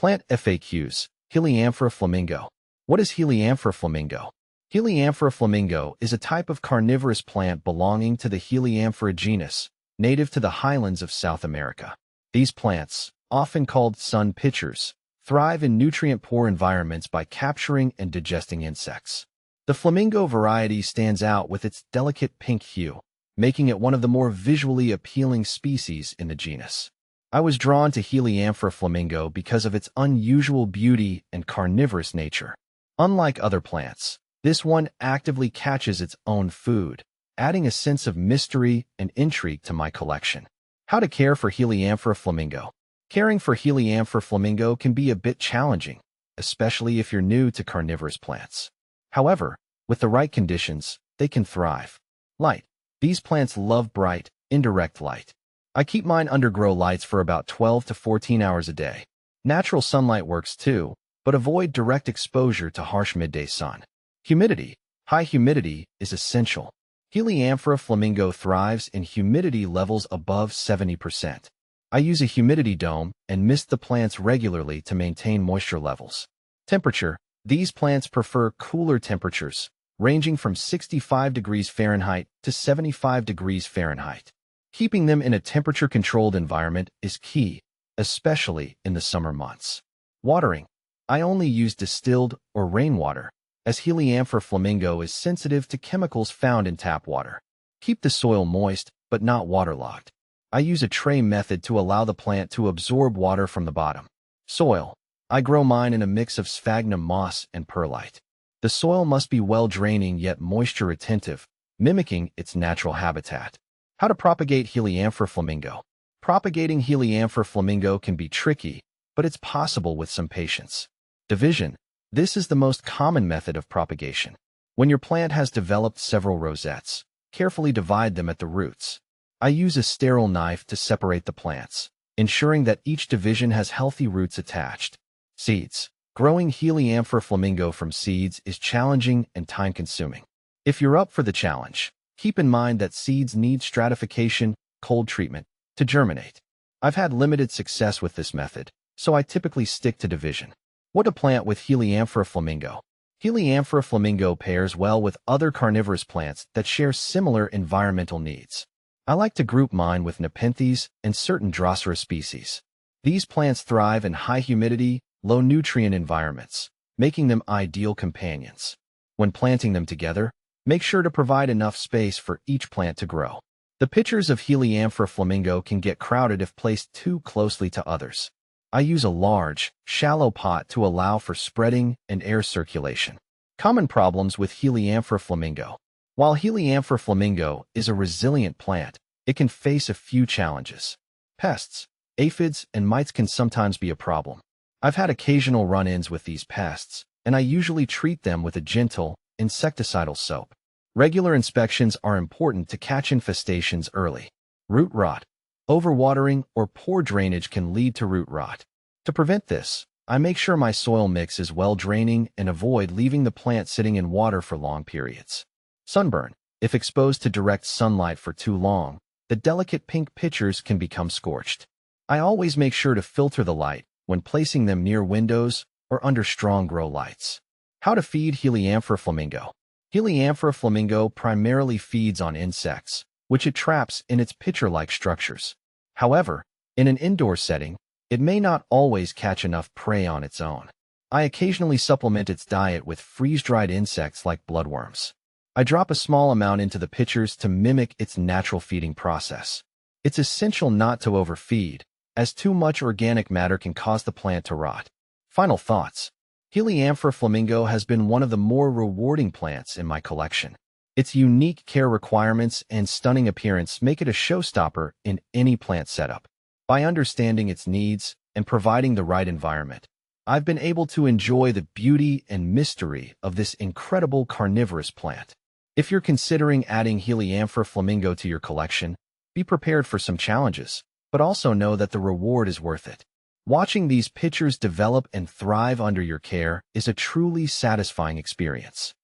Plant FAQs. Heliamphora flamingo. What is Heliamphora flamingo? Heliamphora flamingo is a type of carnivorous plant belonging to the Heliamphora genus, native to the highlands of South America. These plants, often called sun pitchers, thrive in nutrient-poor environments by capturing and digesting insects. The flamingo variety stands out with its delicate pink hue, making it one of the more visually appealing species in the genus. I was drawn to Heliamphora flamingo because of its unusual beauty and carnivorous nature. Unlike other plants, this one actively catches its own food, adding a sense of mystery and intrigue to my collection. How to care for Heliamphora flamingo. Caring for Heliamphora flamingo can be a bit challenging, especially if you're new to carnivorous plants. However, with the right conditions, they can thrive. Light. These plants love bright, indirect light. I keep mine under grow lights for about 12 to 14 hours a day. Natural sunlight works too, but avoid direct exposure to harsh midday sun. Humidity. High humidity is essential. Heliamphora flamingo thrives in humidity levels above 70%. I use a humidity dome and mist the plants regularly to maintain moisture levels. Temperature. These plants prefer cooler temperatures, ranging from 65 degrees Fahrenheit to 75 degrees Fahrenheit. Keeping them in a temperature-controlled environment is key, especially in the summer months. Watering. I only use distilled or rainwater, as Heliamphora flamingo is sensitive to chemicals found in tap water. Keep the soil moist, but not waterlogged. I use a tray method to allow the plant to absorb water from the bottom. Soil. I grow mine in a mix of sphagnum moss and perlite. The soil must be well-draining yet moisture-retentive, mimicking its natural habitat. How to propagate Heliamphora flamingo. Propagating Heliamphora flamingo can be tricky, but it's possible with some patience. Division. This is the most common method of propagation. When your plant has developed several rosettes, carefully divide them at the roots. I use a sterile knife to separate the plants, ensuring that each division has healthy roots attached. Seeds. Growing Heliamphora flamingo from seeds is challenging and time-consuming. If you're up for the challenge, keep in mind that seeds need stratification, cold treatment, to germinate. I've had limited success with this method, so I typically stick to division. What to plant with Heliamphora flamingo. Heliamphora flamingo pairs well with other carnivorous plants that share similar environmental needs. I like to group mine with Nepenthes and certain Drosera species. These plants thrive in high humidity, low nutrient environments, making them ideal companions. When planting them together, make sure to provide enough space for each plant to grow. The pitchers of Heliamphora flamingo can get crowded if placed too closely to others. I use a large, shallow pot to allow for spreading and air circulation. Common problems with Heliamphora flamingo. While Heliamphora flamingo is a resilient plant, it can face a few challenges. Pests, aphids, and mites can sometimes be a problem. I've had occasional run-ins with these pests, and I usually treat them with a gentle, insecticidal soap. Regular inspections are important to catch infestations early. Root rot. Overwatering or poor drainage can lead to root rot. To prevent this, I make sure my soil mix is well-draining and avoid leaving the plant sitting in water for long periods. Sunburn. If exposed to direct sunlight for too long, the delicate pink pitchers can become scorched. I always make sure to filter the light when placing them near windows or under strong grow lights. How to feed Heliamphora flamingo. Heliamphora flamingo primarily feeds on insects, which it traps in its pitcher-like structures. However, in an indoor setting, it may not always catch enough prey on its own. I occasionally supplement its diet with freeze-dried insects like bloodworms. I drop a small amount into the pitchers to mimic its natural feeding process. It's essential not to overfeed, as too much organic matter can cause the plant to rot. Final thoughts. Heliamphora flamingo has been one of the more rewarding plants in my collection. Its unique care requirements and stunning appearance make it a showstopper in any plant setup. By understanding its needs and providing the right environment, I've been able to enjoy the beauty and mystery of this incredible carnivorous plant. If you're considering adding Heliamphora flamingo to your collection, be prepared for some challenges, but also know that the reward is worth it. Watching these pitchers develop and thrive under your care is a truly satisfying experience.